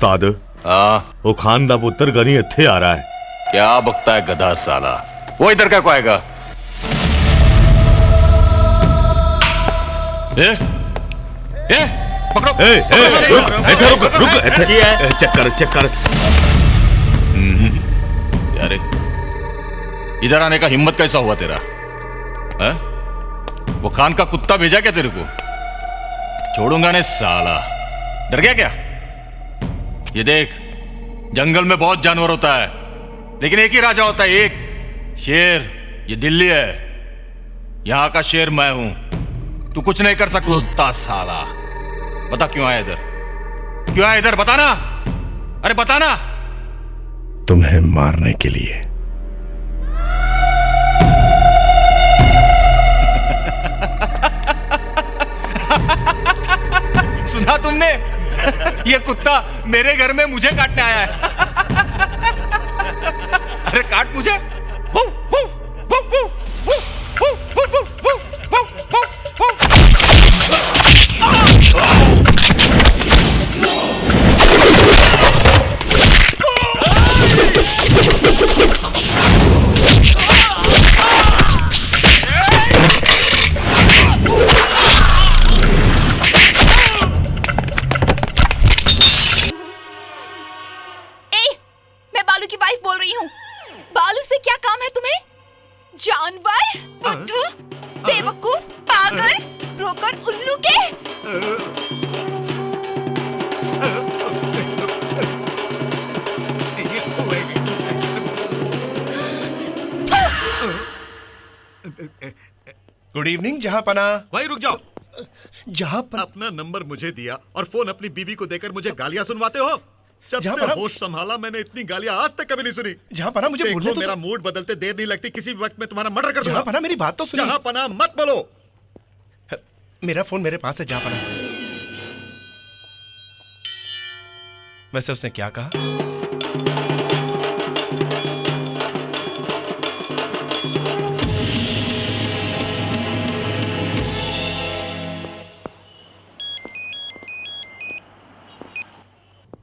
उस्ताद वो खान दा पुत्र गनी इत्थे आ रहा है। क्या बकता है गधा साला, वो इधर क्या को आएगा? पकड़ो। रुक चेक कर यारे इधर आने का हिम्मत कैसा हुआ तेरा? है? वो खान का कुत्ता भेजा क्या तेरे को? छोड़ूंगा नहीं साला, डर गया क्या? ये देख, जंगल में बहुत जानवर होता है लेकिन एक ही राजा होता है, एक शेर। ये दिल्ली है, यहां का शेर मैं हूं, तू कुछ नहीं कर सकता साला। बता क्यों आया इधर, क्यों आया इधर, बताना, अरे बताना। तुम्हें मारने के लिए। सुना तुमने? ये कुत्ता मेरे घर में मुझे काटने आया है। अरे काट मुझे। जानवर, बुद्धू, बेवकूफ, पागल, ब्रोकर, उल्लू के। गुड इवनिंग जहांपना। भाई रुक जाओ। जहांपना अपना नंबर मुझे दिया और फोन अपनी बीवी को देकर मुझे गालियां सुनवाते हो? जब से होश संभाला मैंने इतनी गालियां आज तक कभी नहीं सुनी। जहांपना मुझे बोलने तो मेरा मूड बदलते देर नहीं लगती, किसी भी वक्त में तुम्हारा मर्डर कर दूंगा। जहांपना मेरी बात तो सुनिए। जहांपना मत बोलो। मेरा फोन मेरे पास है जहांपना। वैसे उसने क्या कहा?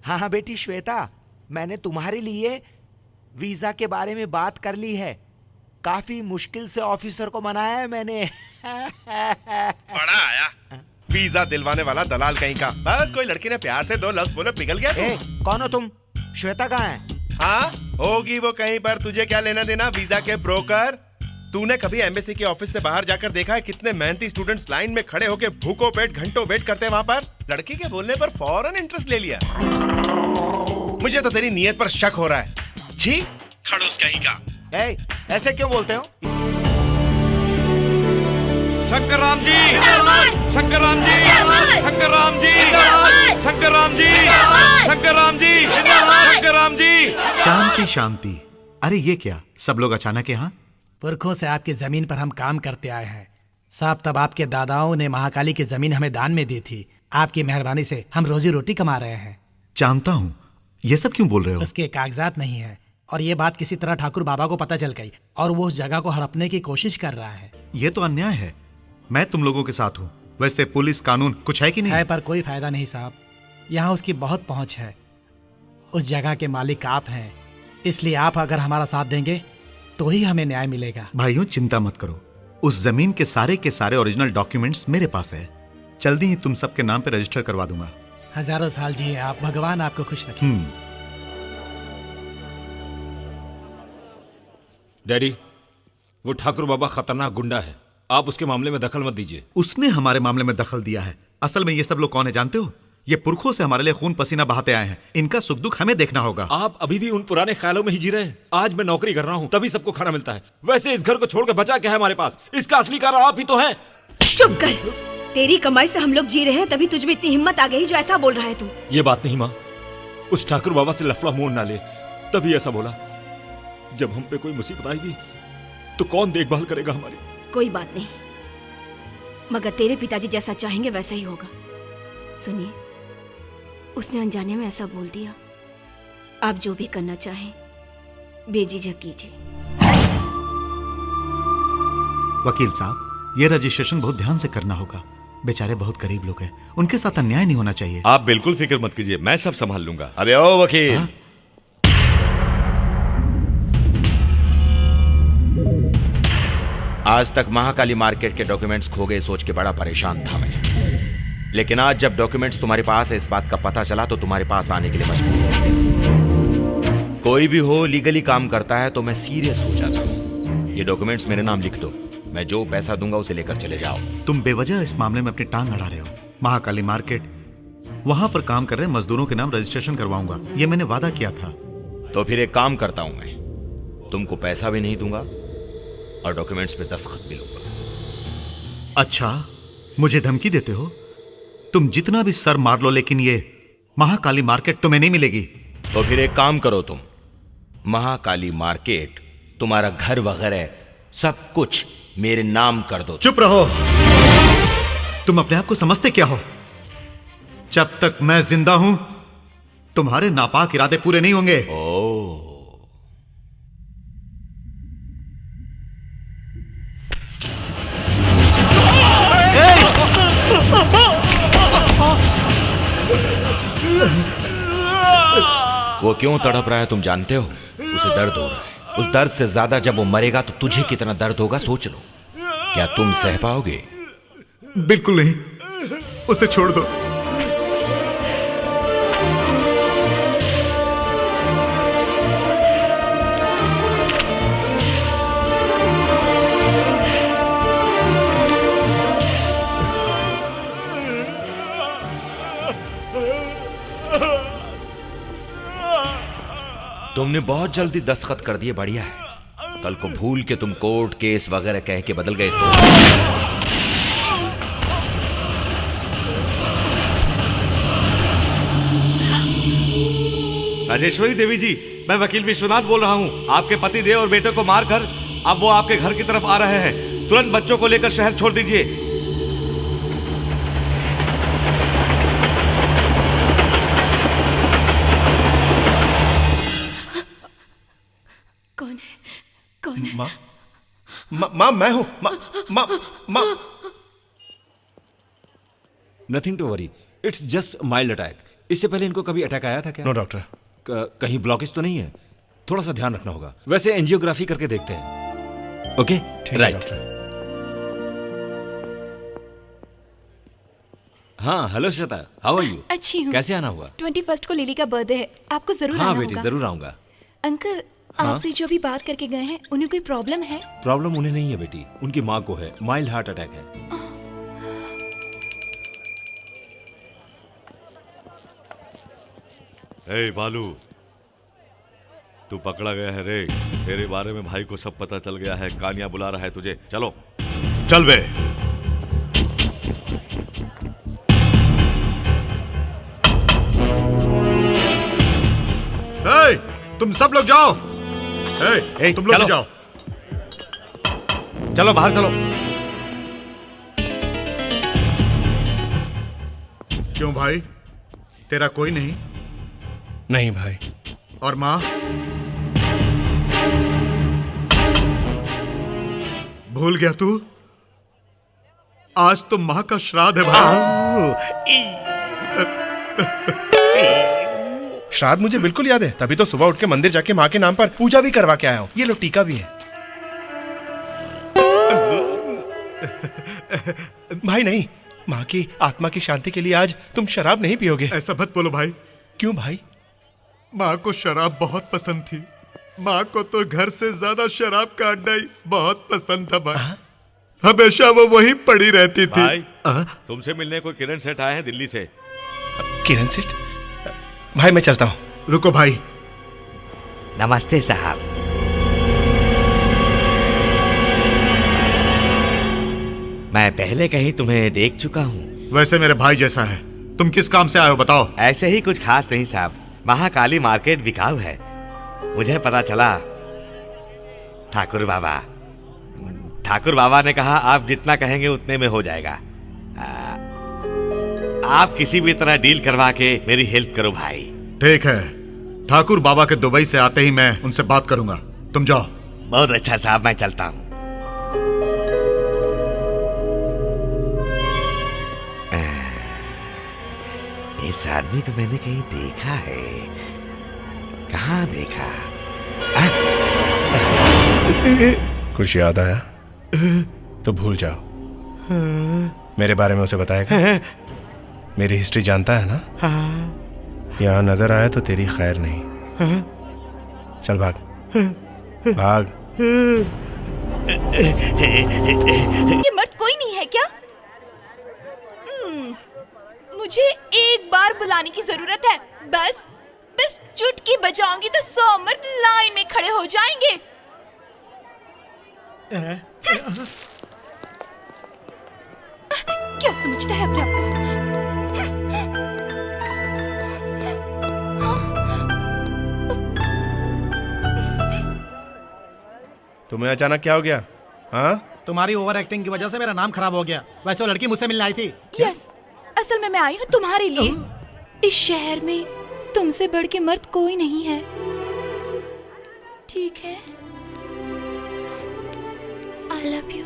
हाँ बेटी श्वेता, मैंने तुम्हारे लिए वीजा के बारे में बात कर ली है। काफी मुश्किल से ऑफिसर को मनाया है मैंने। बड़ा आया वीजा दिलवाने वाला दलाल कहीं का। बस कोई लड़की ने प्यार से दो लफ्ज बोले पिघल गया। कौन हो तुम? श्वेता कहाँ है? हाँ होगी वो कहीं पर, तुझे क्या लेना देना वीजा के ब्रोकर। तूने कभी एम्बेसी के ऑफिस से बाहर जाकर देखा है कितने मेहनती स्टूडेंट्स लाइन में खड़े होकर भूखों पेट घंटों वेट करते हैं वहां पर? लड़की के बोलने पर फौरन इंटरेस्ट ले लिया। मुझे तो तेरी नीयत पर शक हो रहा है। छी खड़ूस कहीं का। ऐसे क्यों बोलते हो? शंकर राम जी, शंकर राम जी, शंकर राम जी, शंकर राम जी, शंकर राम जी, शंकर राम जी। शांति शांति। अरे ये क्या, सब लोग अचानक यहाँ? पुरखों से आपकी जमीन पर हम काम करते आए हैं साहब। तब आपके दादाओं ने महाकाली की जमीन हमें दान में दी थी। आपकी मेहरबानी से हम रोजी रोटी कमा रहे हैं। जानता हूँ, ये सब क्यों बोल रहे हो? उसके कागजात नहीं है और ये बात किसी तरह ठाकुर बाबा को पता चल गई और वो उस जगह को हड़पने की कोशिश कर रहा है। ये तो अन्याय है। मैं तुम लोगों के साथ हूँ। वैसे पुलिस कानून कुछ है कि नहीं? है, पर कोई फायदा नहीं साहब। यहाँ उसकी बहुत पहुँच है। उस जगह के मालिक आप हैं, इसलिए आप अगर हमारा साथ देंगे तो ही हमें न्याय मिलेगा। भाइयों चिंता मत करो, उस जमीन के सारे ओरिजिनल डॉक्यूमेंट्स मेरे पास है। जल्दी ही तुम सबके नाम पे रजिस्टर करवा दूंगा। हजारों साल जिए आप, भगवान आपको खुश रखे। डैडी, वो ठाकुर बाबा खतरनाक गुंडा है, आप उसके मामले में दखल मत दीजिए। उसने हमारे मामले में दखल दिया है। असल में ये सब लोग कौन है जानते हो? ये पुरखों से हमारे लिए खून पसीना बहाते आए हैं। इनका सुख दुख हमें देखना होगा। आप अभी भी उन पुराने ख्यालों में ही जी रहे हैं। आज मैं नौकरी कर रहा हूँ तभी सबको खाना मिलता है। वैसे इस घर को छोड़कर बचा क्या है हमारे पास? इसका असली कारण आप ही तो हैं। चुप कर। तेरी कमाई से हम लोग जी रहे हैं, तभी तुझ में इतनी हिम्मत आ गई जो ऐसा बोल रहा है तू। ये बात नहीं माँ, उस ठाकुर बाबा से लफड़ा मोड़ ना ले, तभी ऐसा बोला। जब हम पे कोई मुसीबत आएगी तो कौन देखभाल करेगा हमारी? कोई बात नहीं, मगर तेरे पिताजी जैसा चाहेंगे वैसा ही होगा। सुनिए, उसने अनजाने में ऐसा बोल दिया। आप जो भी करना चाहें बेझिझक कीजिए। वकील साहब, ये रजिस्ट्रेशन बहुत ध्यान से करना होगा। बेचारे बहुत गरीब लोग हैं, उनके साथ अन्याय नहीं होना चाहिए। आप बिल्कुल फिक्र मत कीजिए, मैं सब संभाल लूंगा। अबे ओ वकील, आज तक महाकाली मार्केट के डॉक्यूमेंट्स खो गए सोच के बड़ा परेशान था मैं, लेकिन आज जब डॉक्यूमेंट्स तुम्हारे पास है इस बात का पता चला तो तुम्हारे पास आने के लिए मजबूर। कोई भी हो लीगली काम करता है तो मैं सीरियस हो जाता हूँ। ये डॉक्यूमेंट्स मेरे नाम लिख दो, मैं जो पैसा दूंगा उसे लेकर चले जाओ। तुम बेवजह इस मामले में अपनी टांग अड़ा रहे हो। महाकाली मार्केट, वहां पर काम कर रहे मजदूरों के नाम रजिस्ट्रेशन करवाऊंगा, ये मैंने वादा किया था। तो फिर एक काम करता हूं, मैं तुमको पैसा भी नहीं दूंगा और डॉक्यूमेंट्स पे दस्तखत भी लूंगा। अच्छा, मुझे धमकी देते हो? तुम जितना भी सर मार लो, लेकिन ये महाकाली मार्केट तुम्हें नहीं मिलेगी। तो फिर एक काम करो, तुम महाकाली मार्केट, तुम्हारा घर वगैरह सब कुछ मेरे नाम कर दो। चुप रहो, तुम अपने आप को समझते क्या हो? जब तक मैं जिंदा हूं तुम्हारे नापाक इरादे पूरे नहीं होंगे। वो क्यों तड़प रहा है तुम जानते हो? उसे दर्द हो रहा है। उस दर्द से ज्यादा जब वो मरेगा तो तुझे कितना दर्द होगा सोच लो। क्या तुम सह पाओगे? बिल्कुल नहीं, उसे छोड़ दो। तुमने बहुत जल्दी दस्तखत कर दिए, बढ़िया है। कल को भूल के तुम कोर्ट केस वगैरह कह के बदल गए तो। राजेश्वरी देवी जी, मैं वकील विश्वनाथ बोल रहा हूँ। आपके पति देव और बेटे को मारकर अब वो आपके घर की तरफ आ रहे हैं। तुरंत बच्चों को लेकर शहर छोड़ दीजिए। कौन है? कौन है? माँ मैं हूँ। माँ nothing to worry, it's just mild attack. इससे पहले इनको कभी अटैक आया था क्या? No doctor. कहीं ब्लॉकेज तो नहीं है? थोड़ा सा ध्यान रखना होगा। वैसे एंजियोग्राफी करके देखते हैं। Okay, right. हाँ, hello Shweta, how are you? अच्छी हूँ। कैसे आना हुआ? 21 को लिली का बर्थडे है, आपको जरूर हाँ आना बेटी, होगा। जरूर आऊंगा। अंकल, आपसे जो अभी बात करके गए हैं, उन्हें कोई प्रॉब्लम है? प्रॉब्लम उन्हें नहीं है बेटी, उनकी माँ को है। माइल्ड हार्ट अटैक है। ए बालू, तू पकड़ा गया है रे। तेरे बारे में भाई को सब पता चल गया है। कानिया बुला रहा है तुझे। चलो चल बे। तुम सब लोग जाओ। तुम लोग चलो। जाओ। चलो बाहर चलो। क्यों भाई, तेरा कोई नहीं? नहीं भाई। और माँ? भूल गया तू? आज तो माँ का श्राद्ध है भाई। श्राद्ध मुझे बिल्कुल याद है, तभी तो सुबह उठ के मंदिर जाके माँ के नाम पर पूजा भी करवा के आया हूँ। ये लो, टीका भी है। भाई नहीं, माँ की आत्मा की शांति के लिए आज तुम शराब नहीं पियोगे। ऐसा मत बोलो भाई। क्यों भाई? माँ को शराब बहुत पसंद थी। माँ को तो घर से ज्यादा शराब का अड्डा ही बहुत पसंद था भाई। हमेशा वो वहीं पड़ी रहती थी। भाई, तुमसे मिलने कोई किरण सेठ आए हैं दिल्ली से। किरण सेठ? भाई मैं चलता हूँ। रुको भाई। नमस्ते साहब। मैं पहले कहीं तुम्हें देख चुका हूँ। वैसे मेरे भाई जैसा है। तुम किस काम से आए हो बताओ? ऐसे ही कुछ खास नहीं साहब, महाकाली मार्केट बिकाऊ है। मुझे पता चला ठाकुर बाबा ने कहा आप जितना कहेंगे उतने में हो जाएगा। आप किसी भी तरह डील करवा के मेरी हेल्प करो भाई। ठीक है, ठाकुर बाबा के दुबई से आते ही मैं उनसे बात करूंगा। तुम जाओ। बहुत अच्छा साहब, मैं चलता हूँ। इस आदमी को मैंने कहीं देखा है। कहाँ देखा? कुछ याद आया तो भूल जाओ। मेरे बारे में उसे बताएगा? मेरी हिस्ट्री जानता है ना? यहाँ नजर आया तो तेरी खैर नहीं। चल भाग भाग। ये मर्द कोई नहीं है क्या? मुझे एक बार बुलाने की जरूरत है। बस चुटकी बजाऊंगी तो 100 मर्द लाइन में खड़े हो जाएंगे। क्या समझता है अपने आप को? तुम्हें अचानक क्या हो गया? हाँ, तुम्हारी ओवर एक्टिंग की वजह से मेरा नाम खराब हो गया। वैसे वो लड़की मुझसे मिलने आई थी। यस, असल में मैं आई हूँ तुम्हारे लिए। इस शहर में तुमसे बढ़ के मर्द कोई नहीं है, ठीक है? I love you.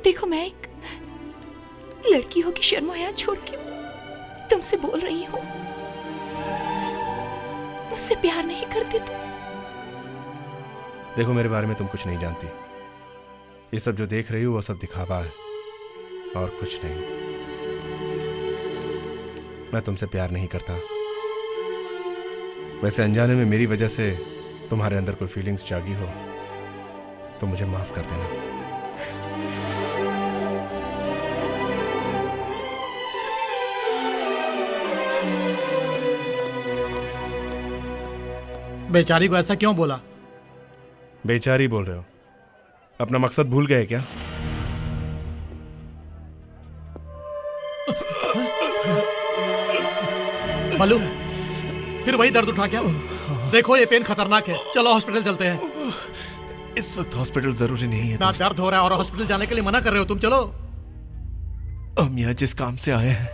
देखो, मैं एक लड़की हो की शर्म हया छोड़ के तुमसे बोल रही हूँ। मुझसे प्यार नहीं करते तुम? देखो, मेरे बारे में तुम कुछ नहीं जानती। ये सब जो देख रही हो वो सब दिखावा है और कुछ नहीं। मैं तुमसे प्यार नहीं करता। वैसे अनजाने में मेरी वजह से तुम्हारे अंदर कोई फीलिंग्स जागी हो तो मुझे माफ कर देना। बेचारी को ऐसा क्यों बोला? बेचारी बोल रहे हो? अपना मकसद भूल गए क्या? बालू, फिर वही दर्द उठा क्या? देखो, ये पेन खतरनाक है। चलो हॉस्पिटल चलते हैं। इस वक्त हॉस्पिटल जरूरी नहीं है। ना दर्द हो रहा है और हॉस्पिटल जाने के लिए मना कर रहे हो तुम। चलो। हम यहाँ जिस काम से आए हैं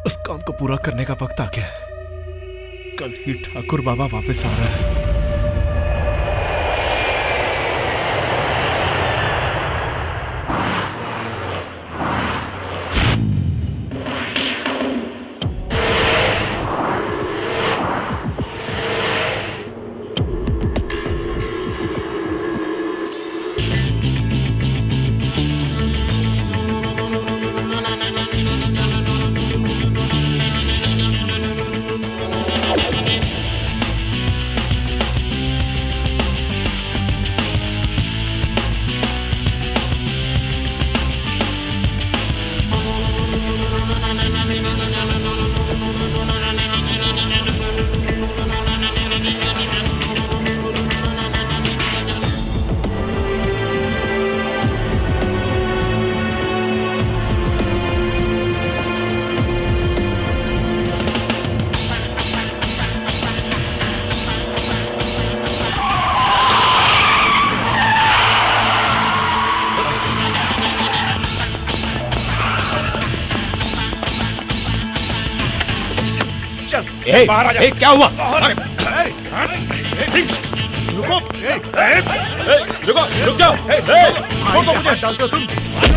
उस काम को पूरा करने का वक्त आ गया है। कल ही ठाकुर बाबा वापस आ रहा है। बाहर आ जा। क्या हुआ? रुको, रुको, रुक जाओ। छोड़ दो मुझे। डालते हो तुम?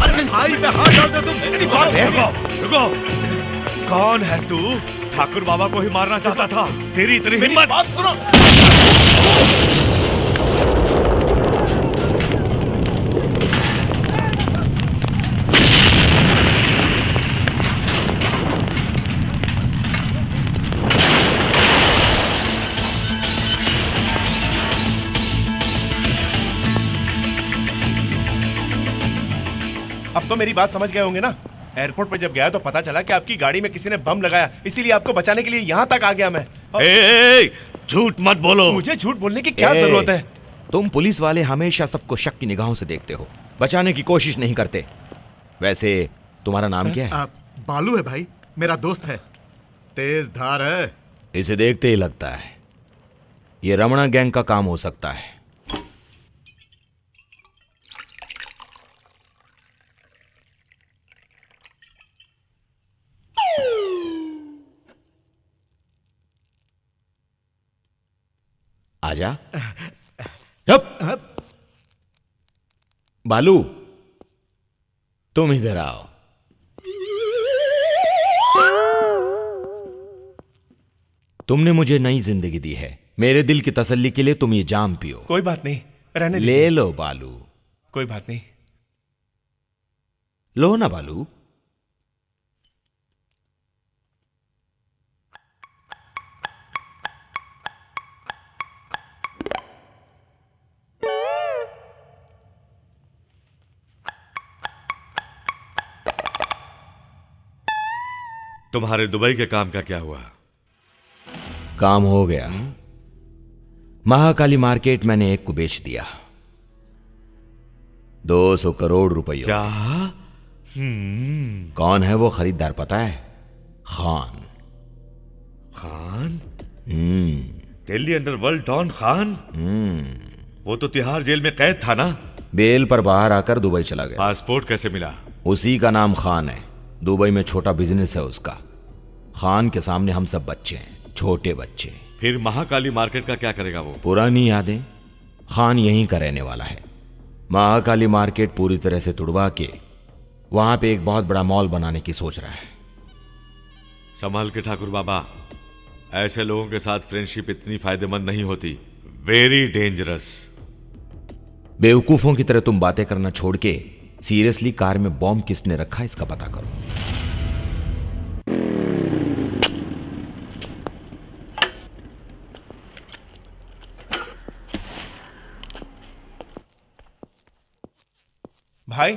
अरे भाई पे हाथ डालते हो तुम? रुको, कौन है तू? ठाकुर बाबा को ही मारना चाहता था? तेरी इतनी हिम्मत? बात सुनो। अब तो मेरी बात समझ गए होंगे ना? एयरपोर्ट पर जब गया तो पता चला कि आपकी गाड़ी में किसी ने बम लगाया, इसीलिए आपको बचाने के लिए यहाँ तक आ गया मैं। झूठ मत बोलो। मुझे झूठ बोलने की क्या जरूरत है? तुम पुलिस वाले हमेशा सबको शक की निगाहों से देखते हो, बचाने की कोशिश नहीं करते। वैसे तुम्हारा नाम क्या है? बालू है भाई, मेरा दोस्त है, तेज धार है। इसे देखते ही लगता है ये रमणा गैंग का काम हो सकता है। आजा। बालू, तुम इधर आओ। तुमने मुझे नई जिंदगी दी है, मेरे दिल की तसल्ली के लिए तुम ये जाम पियो। कोई बात नहीं, रहने ले दीजिए। लो बालू। कोई बात नहीं। लो ना बालू। तुम्हारे दुबई के काम का क्या हुआ? काम हो गया। महाकाली मार्केट मैंने एक को बेच दिया 200 करोड़ रुपयों। क्या? कौन है वो खरीदार पता है? खान। खान? Delhi underworld don Khan? वो तो तिहाड़ जेल में कैद था ना? बेल पर बाहर आकर दुबई चला गया। पासपोर्ट कैसे मिला? उसी का नाम खान है। दुबई में छोटा बिजनेस है उसका। खान के सामने हम सब बच्चे हैं, छोटे बच्चे। फिर महाकाली मार्केट का क्या करेगा वो? पुरानी यादें। खान यहीं का रहने वाला है। महाकाली मार्केट पूरी तरह से तुड़वा के वहां पे एक बहुत बड़ा मॉल बनाने की सोच रहा है। संभाल के ठाकुर बाबा, ऐसे लोगों के साथ फ्रेंडशिप इतनी फायदेमंद नहीं होती। Very dangerous. बेवकूफों की तरह तुम बातें करना छोड़ के सीरियसली कार में बॉम्ब किसने रखा इसका पता करो। भाई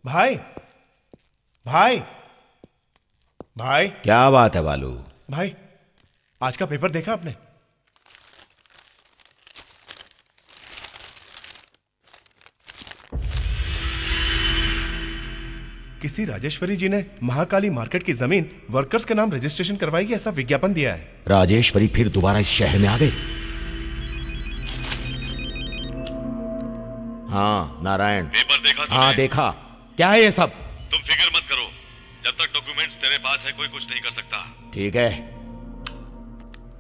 भाई भाई भाई, क्या बात है बालू? भाई आज का पेपर देखा आपने? किसी राजेश्वरी जी ने महाकाली मार्केट की जमीन वर्कर्स के नाम रजिस्ट्रेशन करवाई, ऐसा विज्ञापन दिया है। राजेश्वरी फिर दोबारा इस शहर में आ गई? हाँ नारायण, पेपर देखा तुमने? हाँ देखा। क्या है ये सब? तुम फिक्र मत करो, जब तक डॉक्यूमेंट्स तेरे पास है कोई कुछ नहीं कर सकता। ठीक है।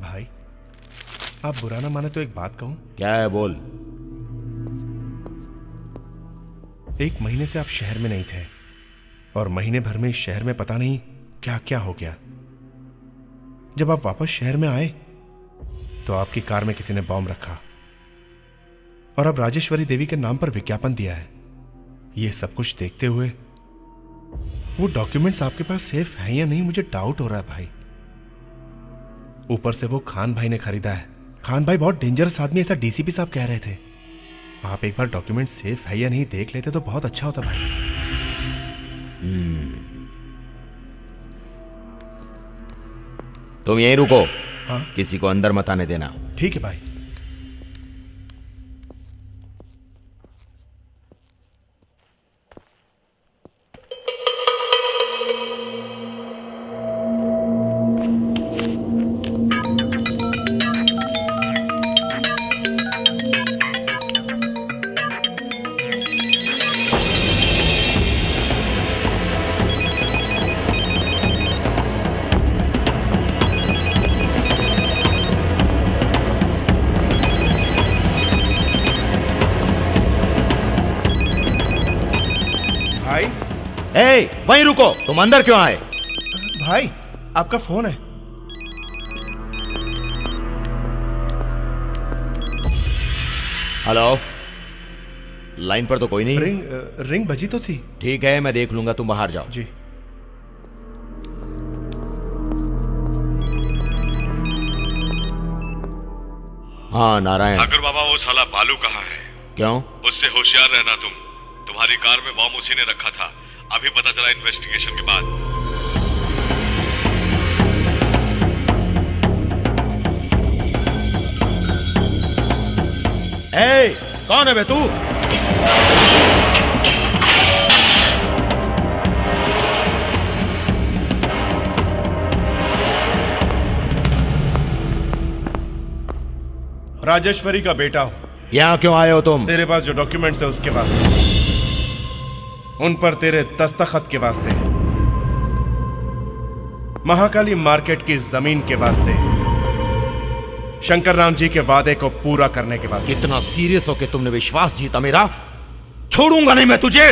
भाई आप बुरा ना माने तो एक बात कहूं? क्या है बोल। 1 महीने से आप शहर में नहीं थे और महीने भर में इस शहर में पता नहीं क्या क्या हो गया। जब आप वापस शहर में आए तो आपकी कार में किसी ने बॉम्ब रखा और अब राजेश्वरी देवी के नाम पर विज्ञापन दिया है। ये सब कुछ देखते हुए वो डॉक्यूमेंट्स आपके पास सेफ हैं या नहीं, मुझे डाउट हो रहा है भाई। ऊपर से वो खान भाई ने खरीदा है। खान भाई बहुत डेंजरस आदमी, ऐसा डीसीपी साहब कह रहे थे। आप एक बार डॉक्यूमेंट सेफ है या नहीं देख लेते तो बहुत अच्छा होता भाई। तुम यहीं रुको। हाँ? किसी को अंदर मत आने देना। ठीक है भाई। वहीं रुको। तुम अंदर क्यों आए? भाई आपका फोन है। हेलो, लाइन पर तो कोई नहीं। रिंग बजी तो थी। ठीक है, मैं देख लूंगा, तुम बाहर जाओ। जी। हाँ नारायण। ठाकुर बाबा, वो साला बालू कहाँ है? क्यों? उससे होशियार रहना तुम। तुम्हारी कार में बॉम्ब उसी ने रखा था, अभी पता चला इन्वेस्टिगेशन के बाद। ए, कौन है बे तू? राजेश्वरी का बेटा हूं। यहाँ क्यों आए हो तुम? तेरे पास जो डॉक्यूमेंट्स है उसके वास्ते, उन पर तेरे दस्तखत के वास्ते, महाकाली मार्केट की जमीन के वास्ते, शंकर राम जी के वादे को पूरा करने के वास्ते। इतना सीरियस होके तुमने विश्वास जीता मेरा? छोड़ूंगा नहीं मैं तुझे।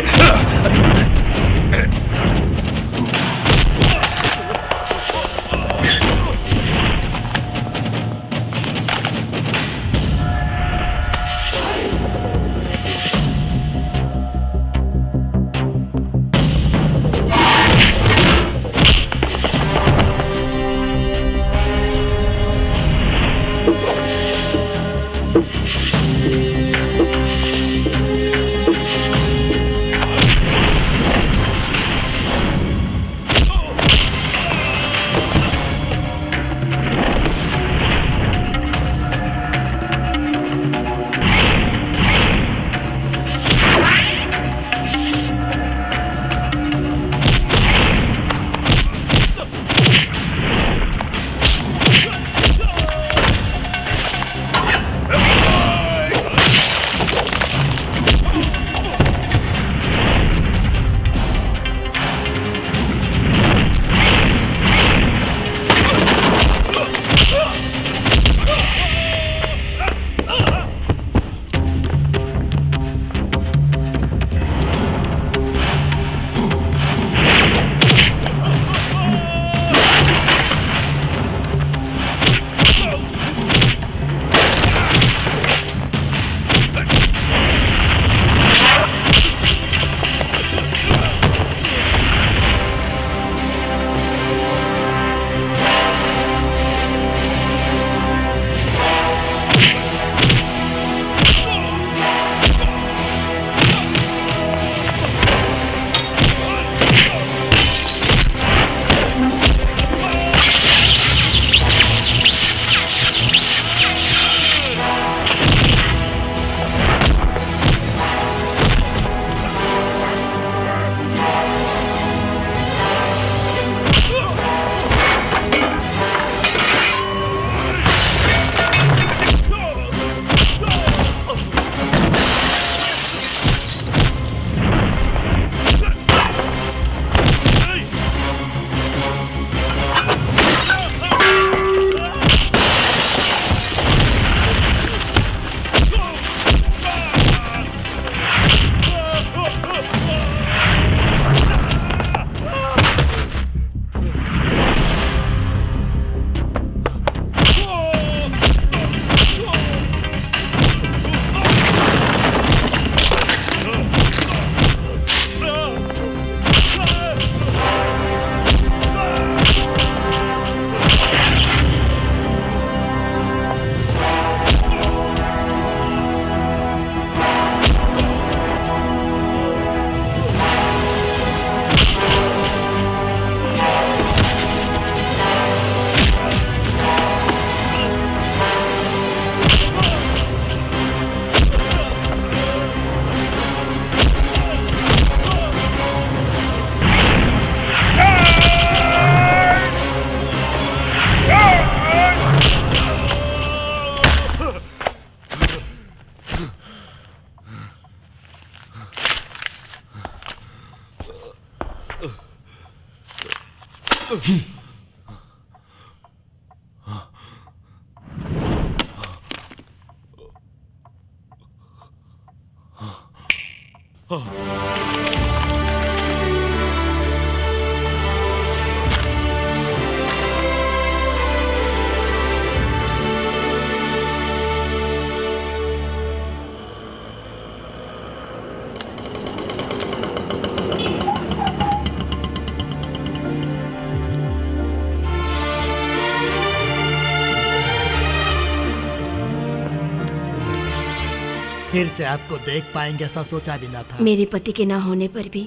फिर से आपको देख पाएंगे ऐसा सोचा भी ना था। मेरे पति के ना होने पर भी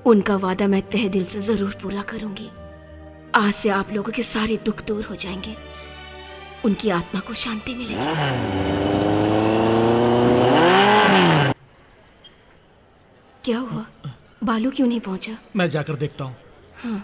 उनका वादा मैं तहे दिल से जरूर पूरा करूंगी। आज से आप लोगों के सारे दुख दूर हो जाएंगे, उनकी आत्मा को शांति मिलेगी। क्या हुआ? बालू क्यों नहीं पहुंचा? मैं जाकर देखता हूँ। हाँ।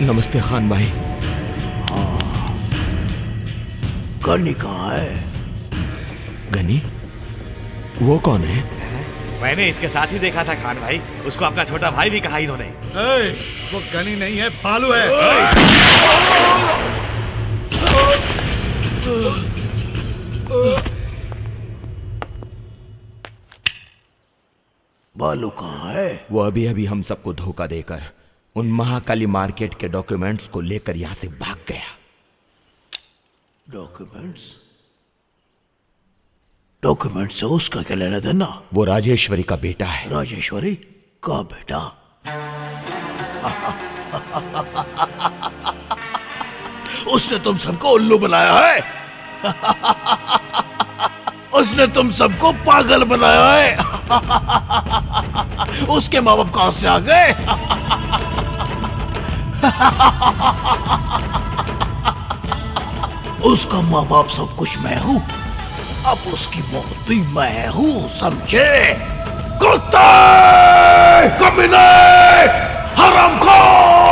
नमस्ते खान भाई। गनी कहाँ है? गनी? वो कौन है? मैंने इसके साथ ही देखा था खान भाई, उसको अपना छोटा भाई भी कहा इन्होंने। वो गनी नहीं है, बालू है। बालू कहाँ है? वो अभी अभी हम सबको धोखा देकर उन महाकाली मार्केट के डॉक्यूमेंट्स को लेकर यहां से भाग गया। डॉक्यूमेंट्स? डॉक्यूमेंट से उसका क्या लेना देना? वो राजेश्वरी का बेटा है। राजेश्वरी का बेटा? उसने तुम सबको उल्लू बनाया है। उसने तुम सबको पागल बनाया है। उसके माँ बाप कहां से आ गए? उसका माँ बाप सब कुछ मैं हूं, अब उसकी मौत भी मैं हूं, समझे? कुत्ते, कमीने, हरामखोर!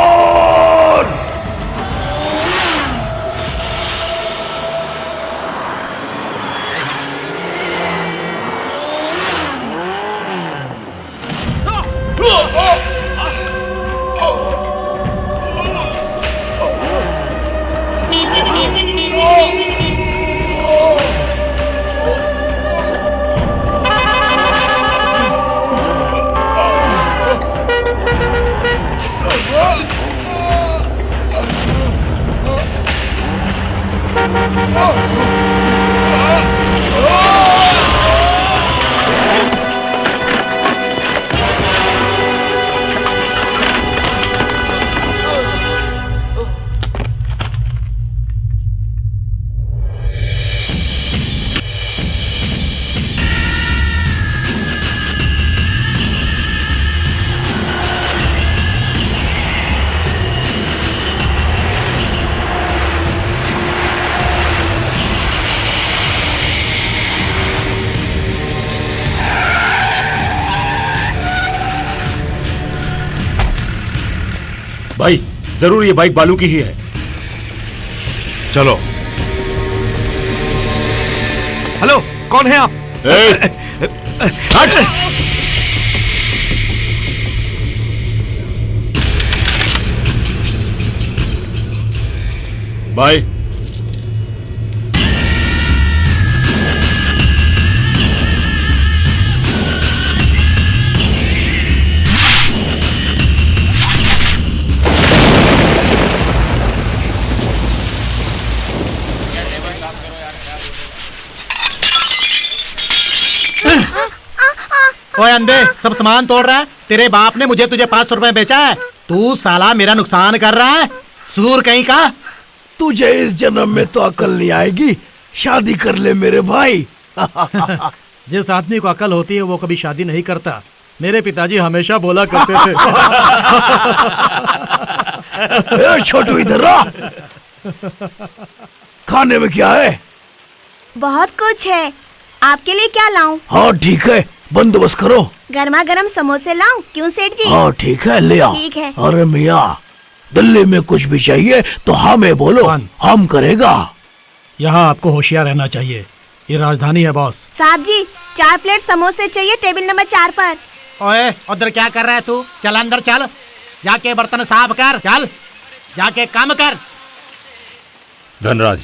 भाई जरूर ये बाइक बालू की ही है। चलो। हेलो, कौन है आप? हट! भाई ओए अंधे, सब सामान तोड़ रहा है। तेरे बाप ने मुझे तुझे 500 रुपए बेचा है, तू साला मेरा नुकसान कर रहा है, सूर कहीं का। तुझे इस जन्म में तो अकल नहीं आएगी, शादी कर ले मेरे भाई। जिस आदमी को अकल होती है वो कभी शादी नहीं करता, मेरे पिताजी हमेशा बोला करते थे। ए छोटू इधर आ। खाने में क्या है? बहुत कुछ है, आपके लिए क्या लाऊं? हाँ ठीक है, बंदोबस्त करो। गर्मा गर्म समोसे लाऊं? क्यों सेठ जी? हाँ ठीक है, ले आओ। ठीक है। अरे मियाँ, दिल्ली में कुछ भी चाहिए तो हमें बोलो, हम करेगा। यहाँ आपको होशियार रहना चाहिए, ये राजधानी है बॉस। साहब जी 4 प्लेट समोसे चाहिए, टेबल नंबर 4 पर। ओए उधर क्या कर रहा है तू? चल अंदर चल, जाके बर्तन साफ कर, चल जाके काम कर। धनराज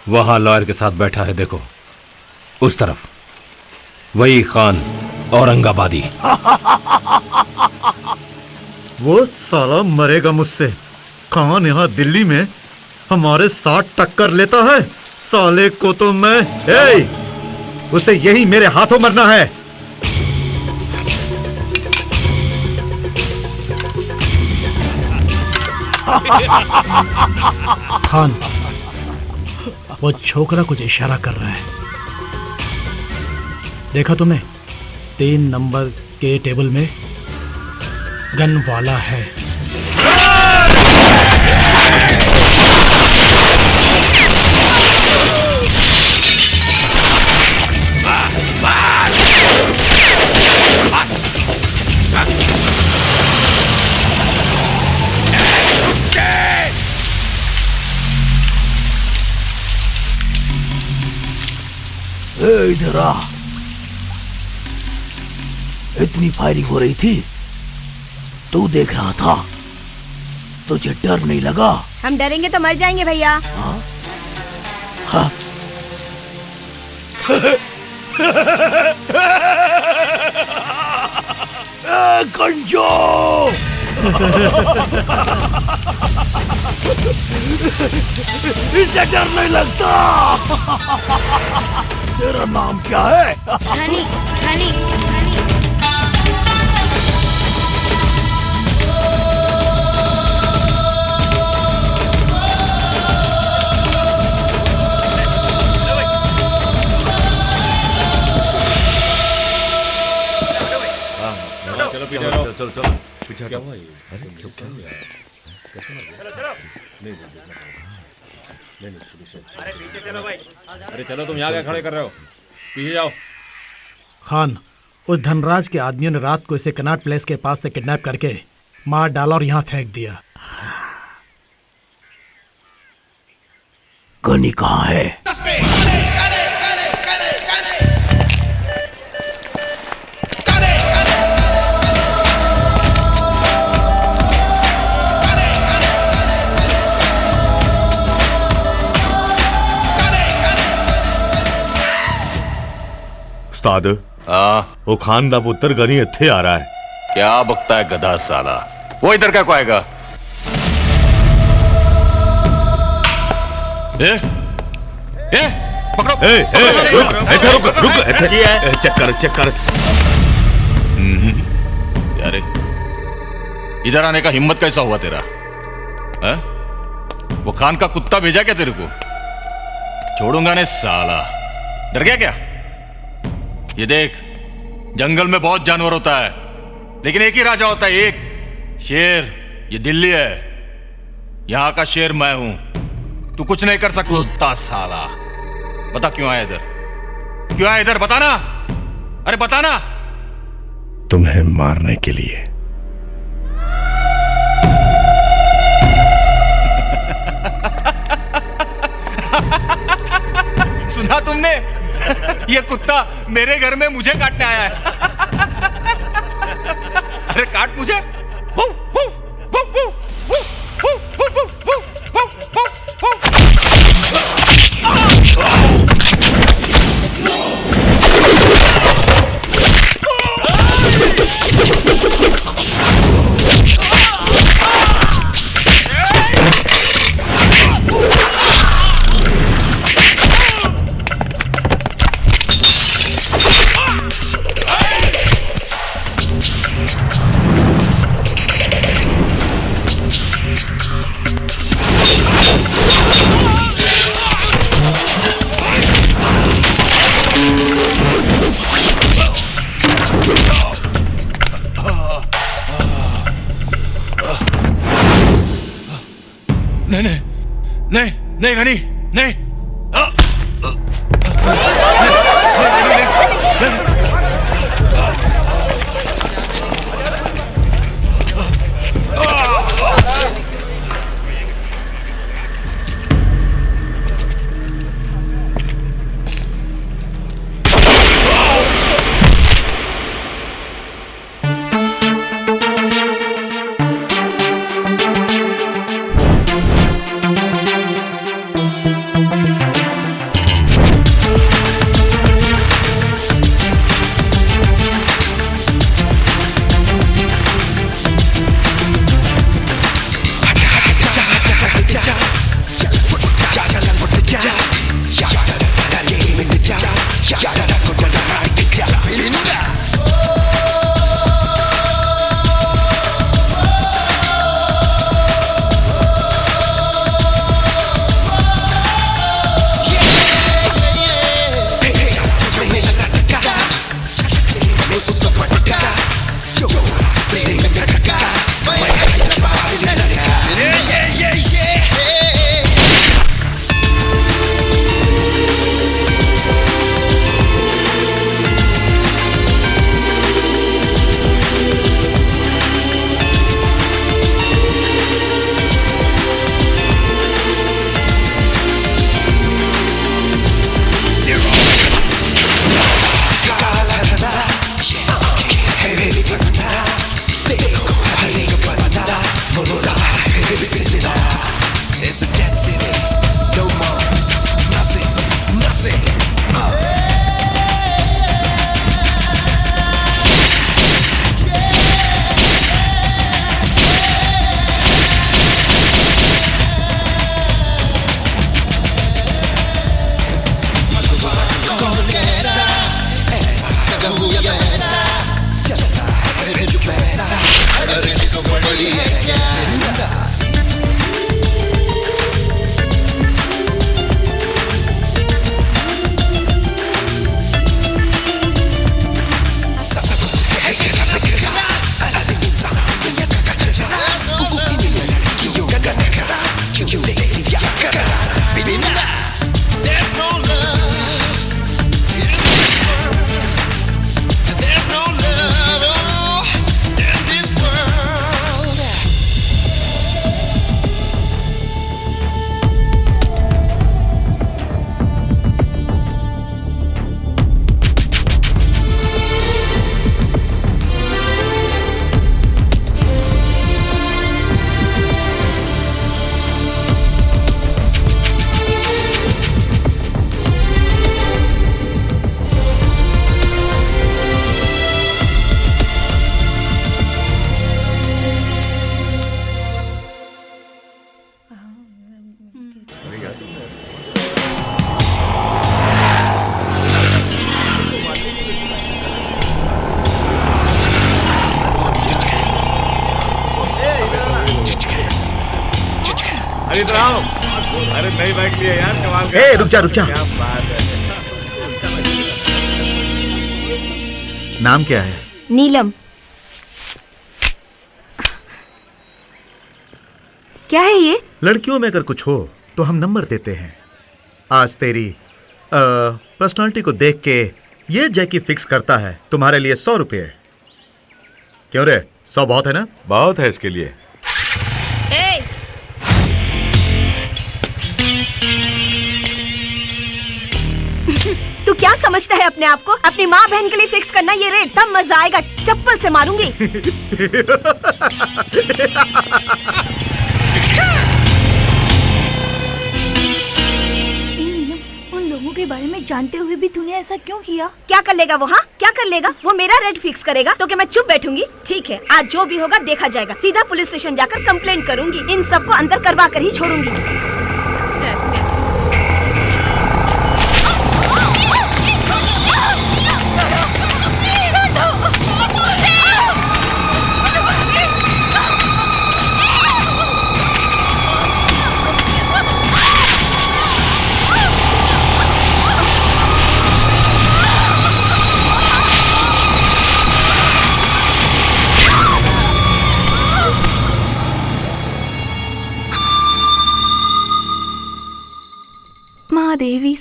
वहां लॉयर के साथ बैठा है, देखो उस तरफ, वही खान औरंगाबादी। वो साला मरेगा मुझसे। खान यहाँ दिल्ली में हमारे साथ टक्कर लेता है, साले को तो मैं उसे यही मेरे हाथों मरना है। खान, वो छोकरा कुछ इशारा कर रहा है, देखा तुमने? 3 नंबर के टेबल में गन वाला है। इधर आ। इतनी फायरिंग हो रही थी, तू देख रहा था, तुझे डर नहीं लगा? हम डरेंगे तो मर जाएंगे भैया। हाँ। कंजो! इसे डर नहीं लगता। तेरा नाम क्या है? हनी, हनी, हनी। चलो चलो पीछे क्या हुआ? अरे पीछे चलो भाई। अरे चलो, तुम यहाँ क्या खड़े कर रहे हो? पीछे जाओ। खान, उस धनराज के आदमियों ने रात को इसे कनॉट प्लेस के पास से किडनैप करके मार डाला और यहाँ फेंक दिया। गनी कहाँ है? उस्ताद, वो खान दा पुत्र गनी इत्थे आ रहा है। क्या बकता है गधा साला, वो इधर क्या को आएगा? पकड़ो। रुक, चेक कर। यारे, इधर आने का हिम्मत कैसा हुआ तेरा? है? वो खान का कुत्ता भेजा क्या तेरे को? छोड़ूंगा नहीं साला, डर गया क्या? ये देख, जंगल में बहुत जानवर होता है, लेकिन एक ही राजा होता है, एक शेर। ये दिल्ली है, यहां का शेर मैं हूं, तू कुछ नहीं कर सकता साला। बता क्यों आया इधर? क्यों आया इधर? बताना, अरे बताना। तुम्हें मारने के लिए। सुना तुमने? ये कुत्ता मेरे घर में मुझे काटने आया है। अरे काट मुझे। नहीं घनी नहीं। अरे इधर आओ। अरे नई बाइक लिए यार, कमाल का। ए रुक जा रुक जा। क्या बात है। नाम क्या है? नीलम। क्या है ये? लड़कियों में अगर कुछ हो तो हम नंबर देते हैं। आज तेरी पर्सनालिटी को देख के ये जैकी फिक्स करता है तुम्हारे लिए 100 रुपये। क्यों रे, 100 बहुत है ना? बहुत है इसके लिए। तू क्या समझता है अपने आप को? अपनी माँ बहन के लिए फिक्स करना ये रेट, तब मजा आएगा। चप्पल से मारूंगी। उन लोगों के बारे में जानते हुए भी तूने ऐसा क्यों किया? क्या कर लेगा वो? हाँ क्या कर लेगा वो? मेरा रेट फिक्स करेगा तो क्या मैं चुप बैठूंगी? ठीक है, आज जो भी होगा देखा जाएगा। सीधा पुलिस स्टेशन जाकर कंप्लेंट करूंगी। इन सबको अंदर करवा कर ही छोड़ूंगी।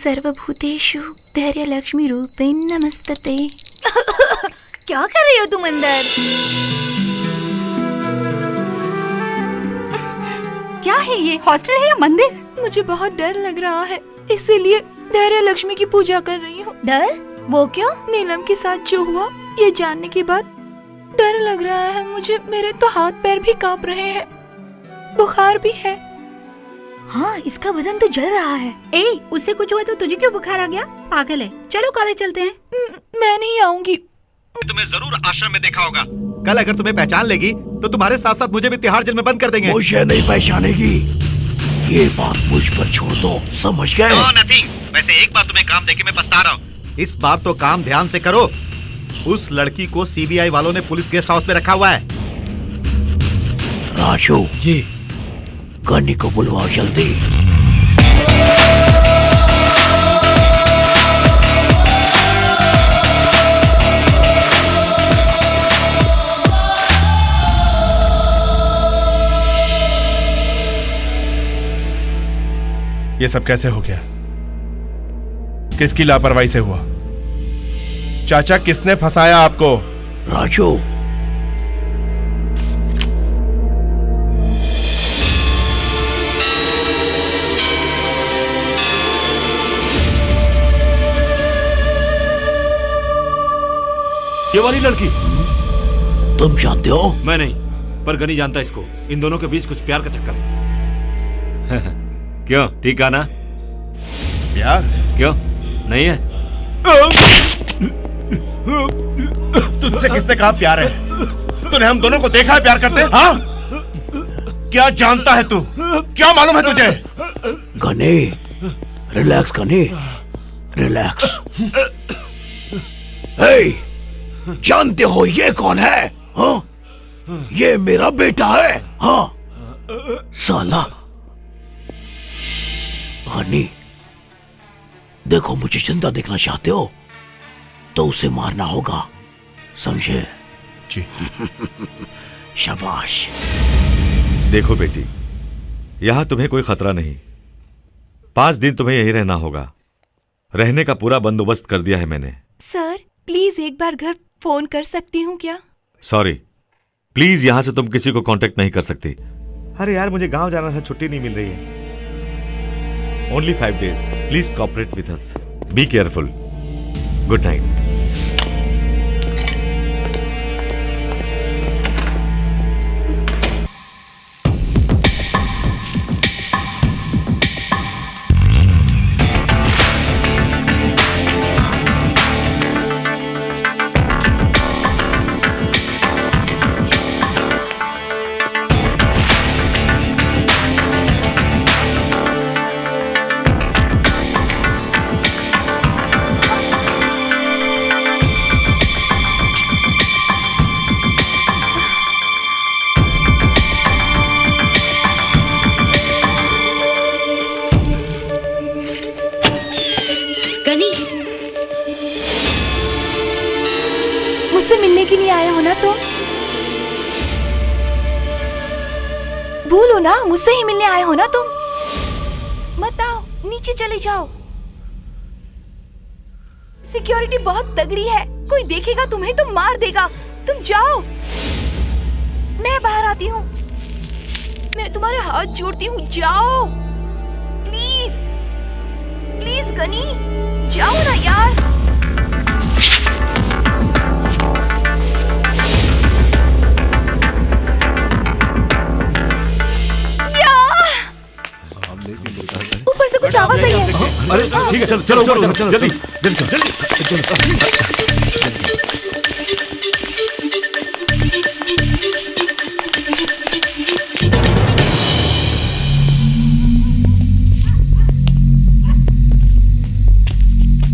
सर्वभूतेषु धैर्य लक्ष्मी रूपेण नमस्तते। क्या कर रही हो तुम अंदर? क्या है ये, हॉस्टल है या मंदिर? मुझे बहुत डर लग रहा है, इसीलिए धैर्य लक्ष्मी की पूजा कर रही हूँ। डर? वो क्यों? नीलम के साथ जो हुआ ये जानने के बाद डर लग रहा है मुझे। मेरे तो हाथ पैर भी कांप रहे हैं, बुखार भी है। हाँ, इसका बदन तो जल रहा है। ए, उससे कुछ हुआ तो तुझे क्यों बुखार आ गया? पागल है। चलो कॉलेज चलते हैं। मैं नहीं आऊंगी। तुम्हें जरूर आश्रम में देखा होगा। कल अगर तुम्हें पहचान लेगी तो तुम्हारे साथ साथ मुझे भी तिहाड़ जेल में बंद कर देंगे। मुझे नहीं पहचानेगी, ये बात मुझ पर छोड़ दो, समझ गए? No, nothing। वैसे एक बार तुम्हें काम देके मैं पछता रहा हूँ। इस बार तो काम ध्यान से करो। उस लड़की को सीबीआई वालों ने पुलिस गेस्ट हाउस में रखा हुआ है। राजू जी, गनी को बुलवाओ जल्दी। ये सब कैसे हो गया? किसकी लापरवाही से हुआ? चाचा, किसने फंसाया आपको? राजू, ये वाली लड़की तुम जानते हो? मैं नहीं, पर गनी जानता इसको। इन दोनों के बीच कुछ प्यार का चक्कर है। क्यों, ठीक कहा ना? प्यार? क्यों नहीं है? तुझसे किसने कहा प्यार है? तूने हम दोनों को देखा है प्यार करते? हाँ? क्या जानता है तू? क्या मालूम है तुझे? Ghani, relax Ghani, relax. Hey, जानते हो ये कौन है? हाँ? ये मेरा बेटा है। हाँ साला। गनी, देखो, मुझे जिंदा देखना चाहते हो तो उसे मारना होगा, समझे? जी। शाबाश। देखो बेटी, यहां तुम्हें कोई खतरा नहीं। 5 दिन तुम्हें यहीं रहना होगा। रहने का पूरा बंदोबस्त कर दिया है मैंने। सर, प्लीज एक बार घर फोन कर सकती हूँ क्या? सॉरी, प्लीज यहां से तुम किसी को कांटेक्ट नहीं कर सकती। अरे यार, मुझे गांव जाना था, छुट्टी नहीं मिल रही है। Only 5 days। Please cooperate with us. Be careful. Good night. मुझसे मिलने के लिए आए हो ना तुम? बोलो ना, मुझसे ही मिलने आए हो ना तुम? मत आओ, नीचे चले जाओ। सिक्योरिटी बहुत तगड़ी है, कोई देखेगा तुम्हें तो मार देगा। तुम जाओ, मैं बाहर आती हूँ। मैं तुम्हारे हाथ जोड़ती हूँ, जाओ प्लीज। प्लीज गनी, जाओ ना यार। ऊपर से कुछ आवाज आई है। अरे ठीक है, चलो चलो चलो चलो जल्दी जल्दी जल्दी।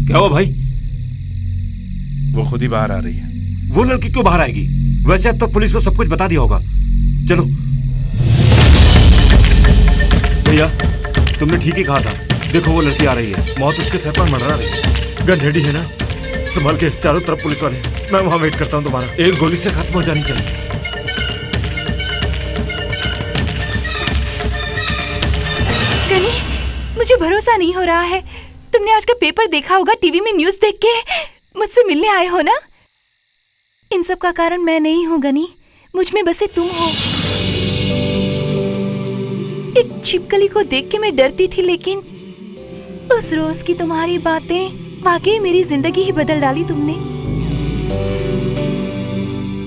क्या हुआ भाई? वो खुद ही बाहर आ रही है। वो लड़की क्यों बाहर आएगी? वैसे अब तक पुलिस को सब कुछ बता दिया होगा। चलो भैया, तुमने ठीक ही कहा था। देखो वो लड़की आ रही है, मौत उसके सर पर मंडरा रही है। गन रेडी है ना? संभाल के, चारों तरफ पुलिस वाले। मैं वहां वेट करता हूँ तुम्हारा। एक गोली से खत्म हो जानी चाहिए। गनी, मुझे भरोसा नहीं हो रहा है। तुमने तुमने आज का पेपर देखा होगा, टीवी में न्यूज़ देख के मुझसे मिलने आए हो ना। इन सब का कारण मैं नहीं हूँ गनी, मुझ में बसे तुम हो। एक छिपकली को देख के मैं डरती थी, लेकिन उस रोज की तुम्हारी बातें वाकई मेरी जिंदगी ही बदल डाली तुमने।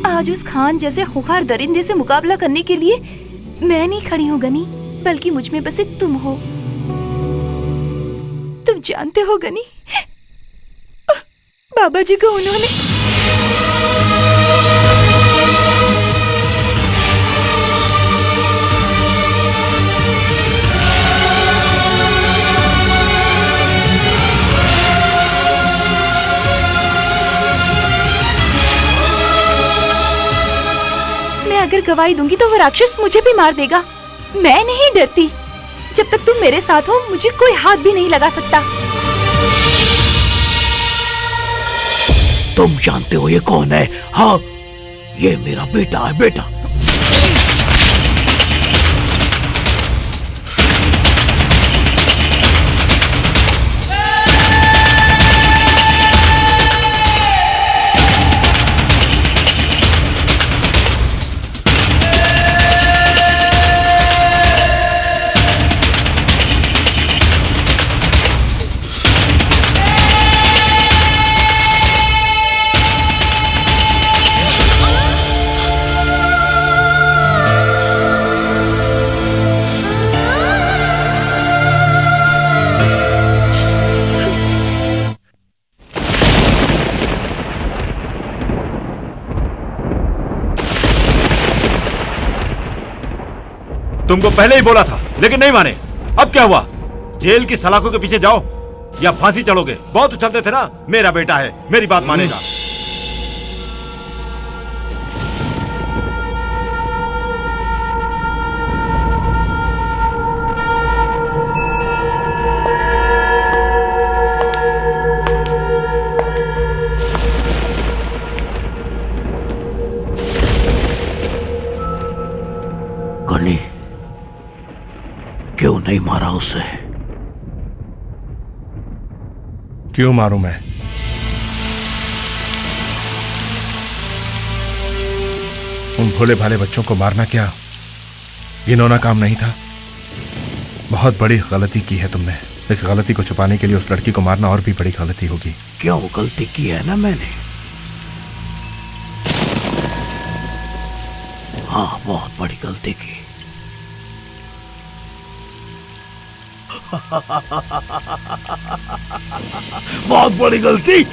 आज उस खान जैसे खुखार दरिंदे से मुकाबला करने के लिए मैं नहीं खड़ी हूँ गनी, बल्कि मुझ में बसे तुम हो। तुम जानते हो गनी, बाबा जी को उन्होंने अगर गवाही दूंगी तो वो राक्षस मुझे भी मार देगा। मैं नहीं डरती। जब तक तुम मेरे साथ हो मुझे कोई हाथ भी नहीं लगा सकता। तुम जानते हो ये कौन है? हाँ, ये मेरा बेटा है, बेटा। तुमको पहले ही बोला था, लेकिन नहीं माने। अब क्या हुआ? जेल की सलाखों के पीछे जाओ या फांसी चढ़ोगे? बहुत उछलते थे ना, मेरा बेटा है, मेरी बात मानेगा। गनी, क्यों नहीं मारा उसे? क्यों मारूं मैं? उन भोले भाले बच्चों को मारना क्या घिनौना काम नहीं था? बहुत बड़ी गलती की है तुमने। इस गलती को छुपाने के लिए उस लड़की को मारना और भी बड़ी गलती होगी। क्यों गलती की है ना मैंने? हाँ, बहुत बड़ी गलती की। बहुत बड़ी गलती।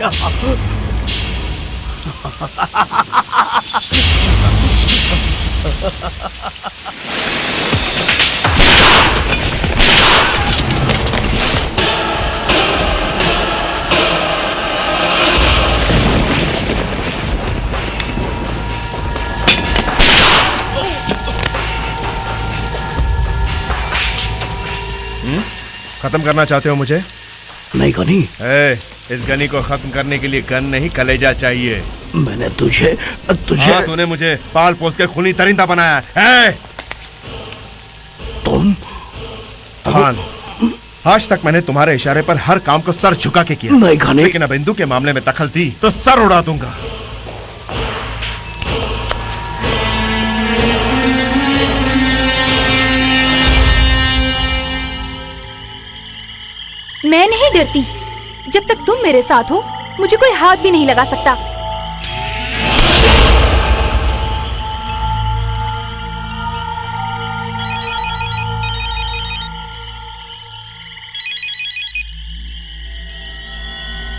खत्म करना चाहते हो मुझे? नहीं गनी। इस गनी को खत्म करने के लिए गन नहीं, कलेजा चाहिए। मैंने तुझे हाँ, तूने मुझे पाल पोस के खूनी तरिंदा बनाया है। तुम खान, आज तक मैंने तुम्हारे इशारे पर हर काम को सर झुका के किया। नहीं गनी। लेकिन अब इंदु के मामले में दखल दी तो सर उड़ा दूंगा। मैं नहीं डरती। जब तक तुम मेरे साथ हो मुझे कोई हाथ भी नहीं लगा सकता।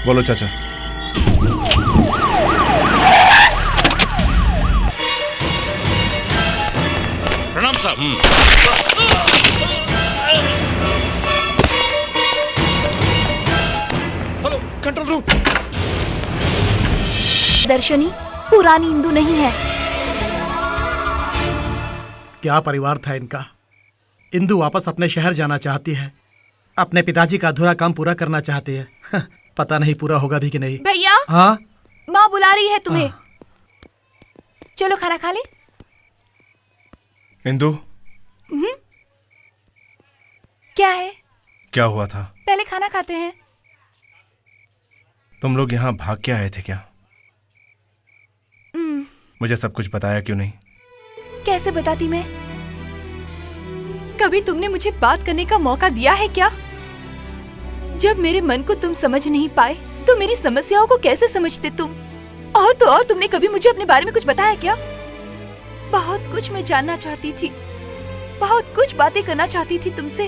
बोलो चाचा। प्रणाम साहब। Control room. दर्शनी पुरानी इंदु नहीं है। क्या परिवार था इनका। इंदु वापस अपने शहर जाना चाहती है, अपने पिताजी का अधूरा काम पूरा करना चाहती है। पता नहीं पूरा होगा भी कि नहीं। भैया, हाँ, माँ बुला रही है तुम्हें। चलो खाना खा ले। इंदु, क्या है? क्या हुआ था? पहले खाना खाते हैं। तुम लोग यहाँ भाग के आए थे क्या? मुझे सब कुछ बताया क्यों नहीं? कैसे बताती मैं? कभी तुमने मुझे बात करने का मौका दिया है क्या? जब मेरे मन को तुम समझ नहीं पाए तो मेरी समस्याओं को कैसे समझते तुम? और तो और तुमने कभी मुझे अपने बारे में कुछ बताया क्या? बहुत कुछ मैं जानना चाहती थी, बहुत कुछ बातें करना चाहती थी तुमसे,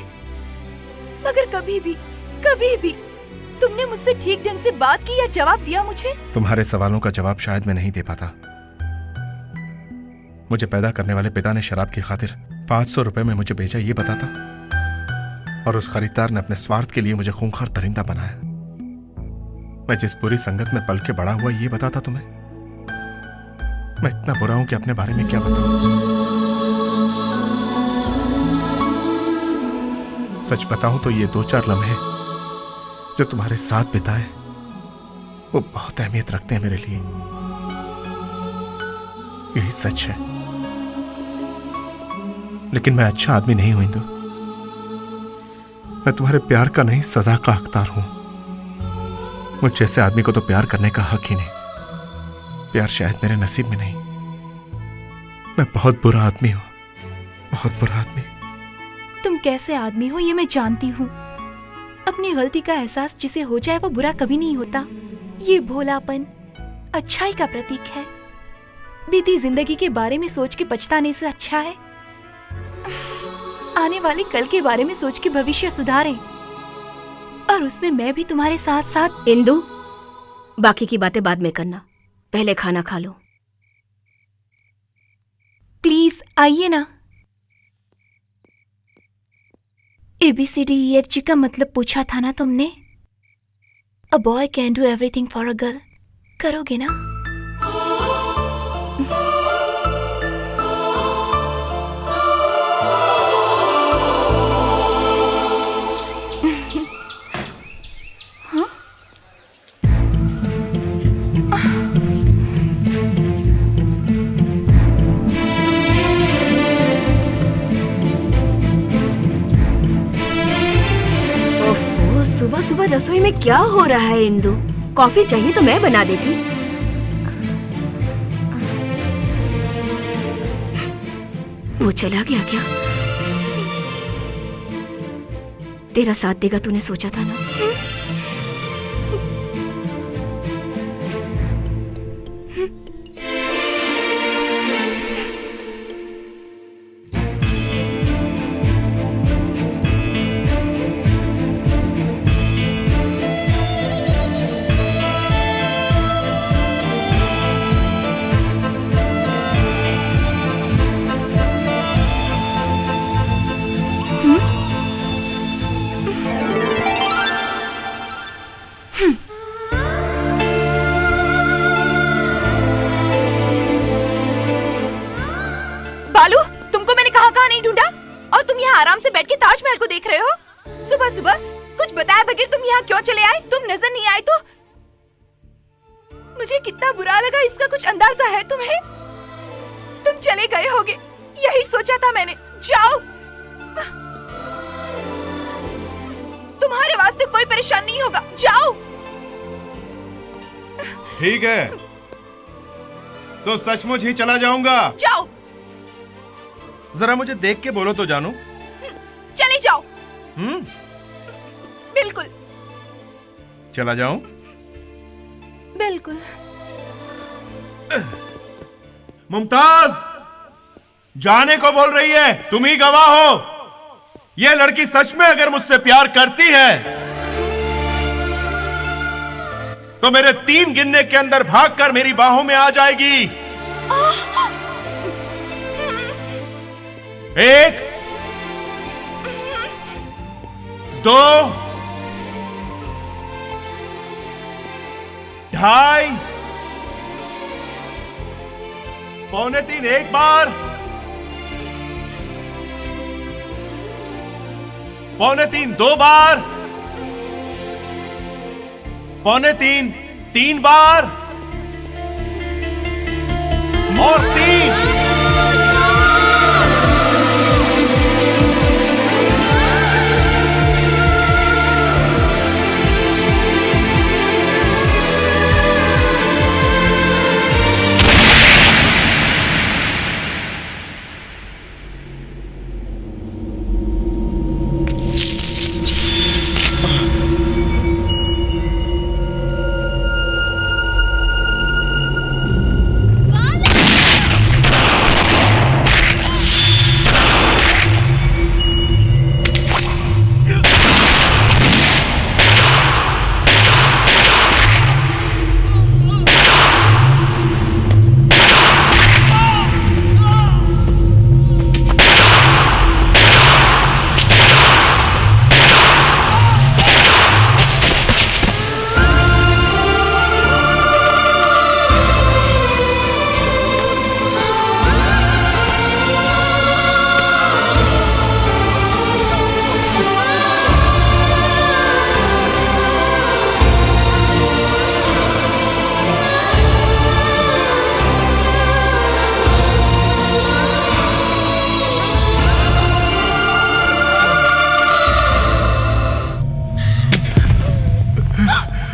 मगर कभी भी तुमने मुझसे ठीक ढंग से बात की या जवाब दिया मुझे? तुम्हारे सवालों का जवाब शायद मैं नहीं दे पाता। मुझे पैदा करने वाले पिता ने शराब की खातिर 500 रुपए में मुझे बेचा, ये बताता, और उस खरीदार ने अपने स्वार्थ के लिए मुझे खूंखार दरिंदा बनाया। मैं जिस बुरी संगत में पल के बड़ा हुआ, ये बताता तुम्हें? मैं इतना बुरा हूं कि अपने बारे में क्या बताऊं? सच बताऊं तो ये 2-4 लम्हे जो तुम्हारे साथ बिताए वो बहुत अहमियत रखते हैं मेरे लिए। यही सच है। लेकिन मैं अच्छा आदमी नहीं हूं इंदु। मैं तुम्हारे प्यार का नहीं, सजा का हकदार हूं। मुझ जैसे आदमी को तो प्यार करने का हक ही नहीं। प्यार शायद मेरे नसीब में नहीं। मैं बहुत बुरा आदमी हूं, बहुत बुरा आदमी। तुम कैसे आदमी हो ये मैं जानती हूँ। अपनी गलती का एहसास जिसे हो जाए वो बुरा कभी नहीं होता। ये भोलापन अच्छाई का प्रतीक है। बीती जिंदगी के बारे में सोच के पछताने से अच्छा है आने वाले कल के बारे में सोच के भविष्य सुधारें, और उसमें मैं भी तुम्हारे साथ साथ। इंदु, बाकी की बातें बाद में करना, पहले खाना खा लो। प्लीज आइए ना। ABCDEFG का मतलब पूछा था ना तुमने? A boy can do everything for a girl. करोगे ना? सुबह सुबह रसोई में क्या हो रहा है इंदु? कॉफी चाहिए तो मैं बना देती। वो चला गया क्या? तेरा साथ देगा तूने सोचा था ना? बालू, तुमको मैंने कहाँ नहीं ढूंढा, और तुम यहाँ आराम से बैठ के ताजमहल को देख रहे हो? सुबह सुबह कुछ बताए बगैर तुम यहाँ क्यों चले आए? तुम नजर नहीं आए तो मुझे कितना बुरा लगा, इसका कुछ अंदाजा है तुम्हें? तुम चले गए होगे, यही सोचा था मैंने। जाओ, तुम्हारे वास्ते कोई परेशान नहीं होगा। जाओ। ठीक है, तो सचमुच ही चला जाऊंगा। जाओ। जरा मुझे देख के बोलो तो जानू। चले जाओ। बिल्कुल। चला जाऊं? बिल्कुल। मुमताज, जाने को बोल रही है, तुम ही गवाह हो। यह लड़की सच में अगर मुझसे प्यार करती है तो मेरे 3 गिनने के अंदर भागकर मेरी बाहों में आ जाएगी। 1, 2, 2.5, 2.75, एक बार, 2.75, 2 बार, 2.75, 3 बार, और 3।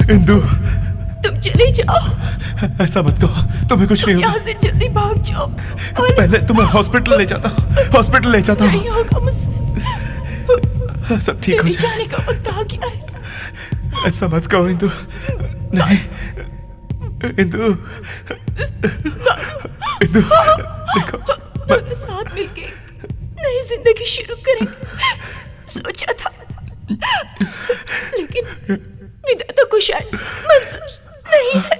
इंदु, तुम चले जाओ। ऐसा मत कहो, तुम्हें कुछ नहीं होगा। यहाँ से जल्दी भाग जाओ। और पहले तुम्हें हॉस्पिटल ले जाता हूँ, हॉस्पिटल ले जाता हूँ। नहीं होगा मुझसे। सब ठीक हो मेरे जाए। जाने का वक्त आ गया है। ऐसा मत कहो इंदु, नहीं इंदु, इंदु देखो, दोनों साथ मिलके नई जिंदगी शुरू करेंगे सोचा था, लेकिन विधाता को शायद मंजूर नहीं है।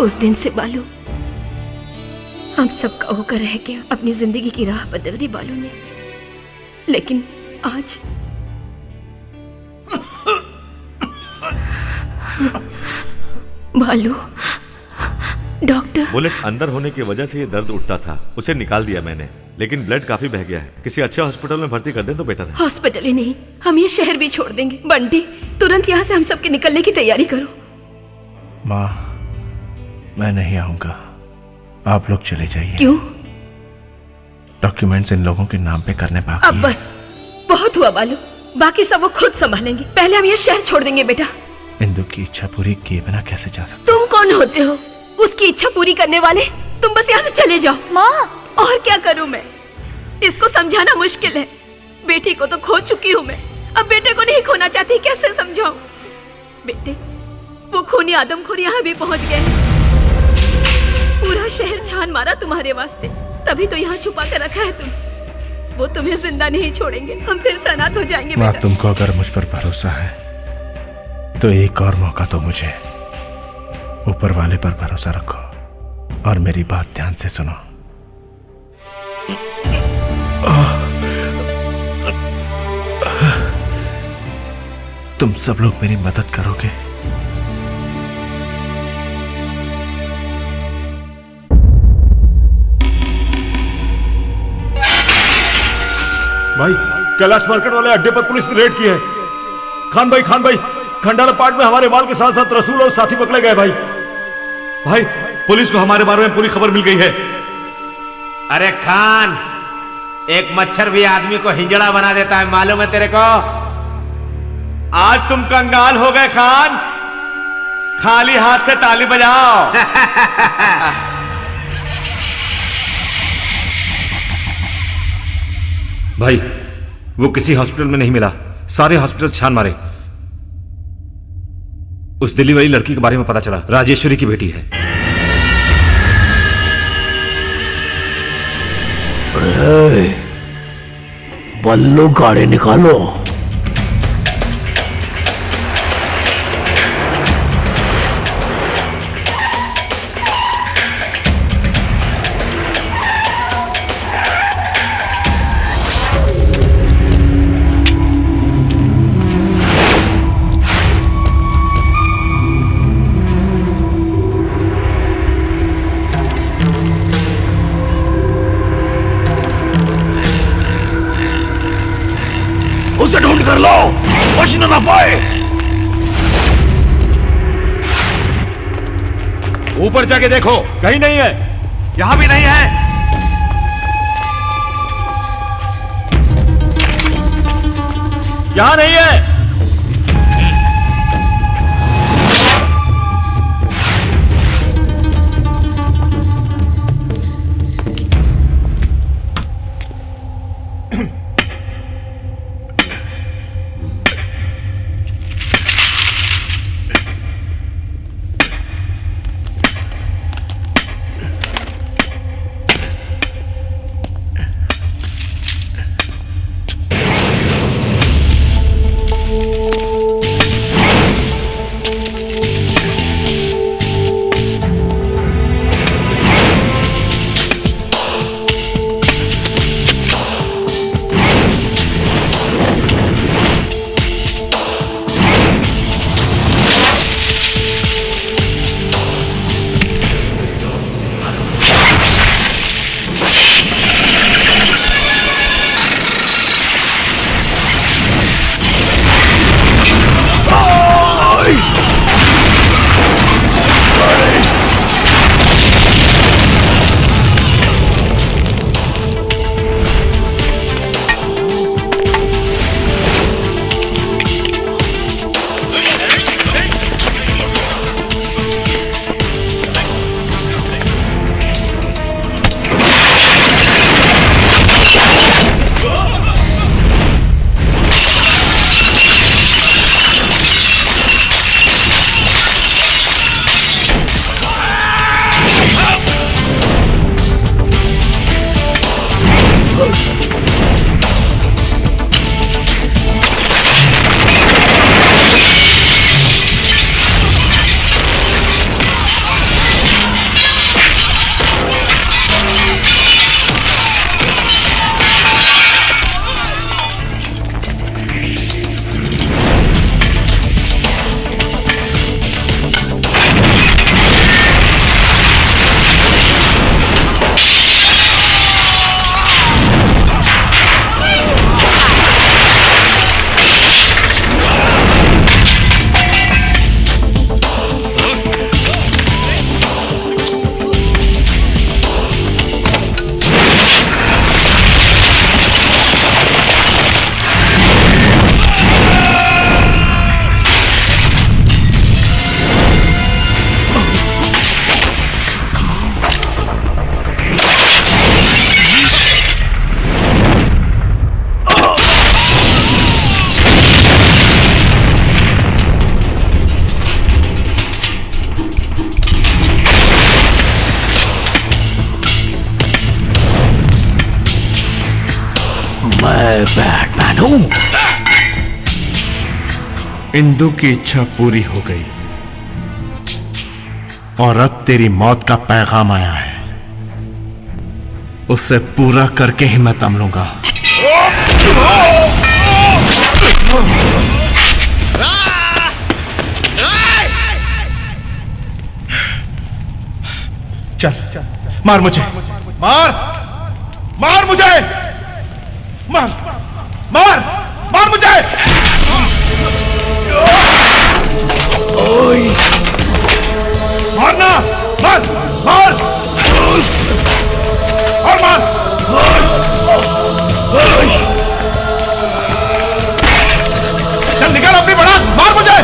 उस दिन से बालू हम सबका होकर रह गया। अपनी जिंदगी की राह बदल दी बालू ने, लेकिन आज बालू, डॉक्टर। बुलेट अंदर होने की वजह से ये दर्द उठता था, उसे निकाल दिया मैंने, लेकिन ब्लड काफी बह गया है। किसी अच्छे हॉस्पिटल में भर्ती कर दें तो बेटर है। हॉस्पिटल ही नहीं, हम ये शहर भी छोड़ देंगे। बंटी, तुरंत यहाँ से हम सबके निकलने की तैयारी करो। माँ, मैं नहीं आऊंगा, आप लोग चले जाइए। क्यों? डॉक्यूमेंट्स इन लोगों के नाम पे करने बाकी अब बस बहुत हुआ बालू, बाकी सब वो खुद संभालेंगे। पहले हम ये शहर छोड़ देंगे बेटा। इंदु की इच्छा पूरी किए बिना कैसे जा सकते? तुम कौन होते हो उसकी इच्छा पूरी करने वाले? तुम बस यहाँ से चले जाओ। माँ, और क्या करूं मैं? इसको समझाना मुश्किल है। बेटी को तो खो चुकी हूँ मैं, अब बेटे को नहीं खोना चाहती। कैसे समझाऊं? बेटे, वो खूनी आदमखोर यहाँ भी पहुंच गए। पूरा शहर छान मारा तुम्हारे वास्ते, तभी तो यहाँ छुपा कर रखा है तुम। वो तुम्हें जिंदा नहीं छोड़ेंगे, हम फिर से अनाथ हो जाएंगे माँ, बेटा। तुमको अगर मुझ पर भरोसा है तो एक और मौका दो मुझे। ऊपर वाले पर भरोसा रखो और मेरी बात ध्यान से सुनो। तुम सब लोग मेरी मदद करोगे? भाई, कैलाश मार्केट वाले अड्डे पर पुलिस ने रेड की है। खान भाई, खंडाला पार्ट में हमारे माल के साथ साथ रसूल और साथी पकड़े गए। भाई, पुलिस को हमारे बारे में पूरी खबर मिल गई है। अरे खान, एक मच्छर भी आदमी को हिंजड़ा बना देता है, मालूम है तेरे को? आज तुम कंगाल हो गए खान, खाली हाथ से ताली बजाओ। भाई, वो किसी हॉस्पिटल में नहीं मिला, सारे हॉस्पिटल छान मारे। उस दिल्ली वाली लड़की के बारे में पता चला, राजेश्वरी की बेटी है। बल्लू, गाड़ी निकालो। उसे ढूंढ कर लो, बचने ना पाए। ऊपर जाके देखो, कहीं नहीं है। यहां भी नहीं है। यहाँ नहीं है। मैं बैटमैन हूं। इंदु की इच्छा पूरी हो गई और अब तेरी मौत का पैगाम आया है। उसे पूरा करके ही मैं दम लूंगा। चल मार मुझे, मार मुझे, मार मुझे। मारना, मार और मार। चल निकाल अपनी बड़ा, मार मुझे।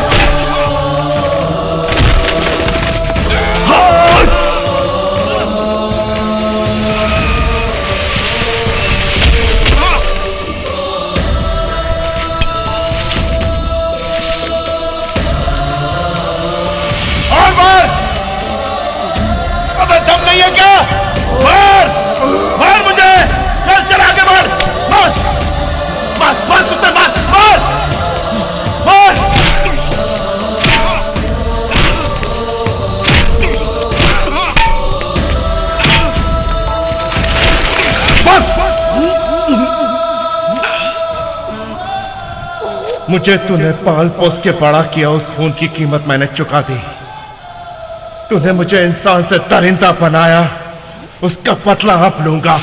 दम नहीं है क्या? मार मुझे। चल आगे मार कुत्ते, मार। बस मुझे तूने पाल पोस के बड़ा किया, उस खून की कीमत मैंने चुका दी। तूने मुझे इंसान से दरिंदा बनाया, उसका बदला अब लूंगा।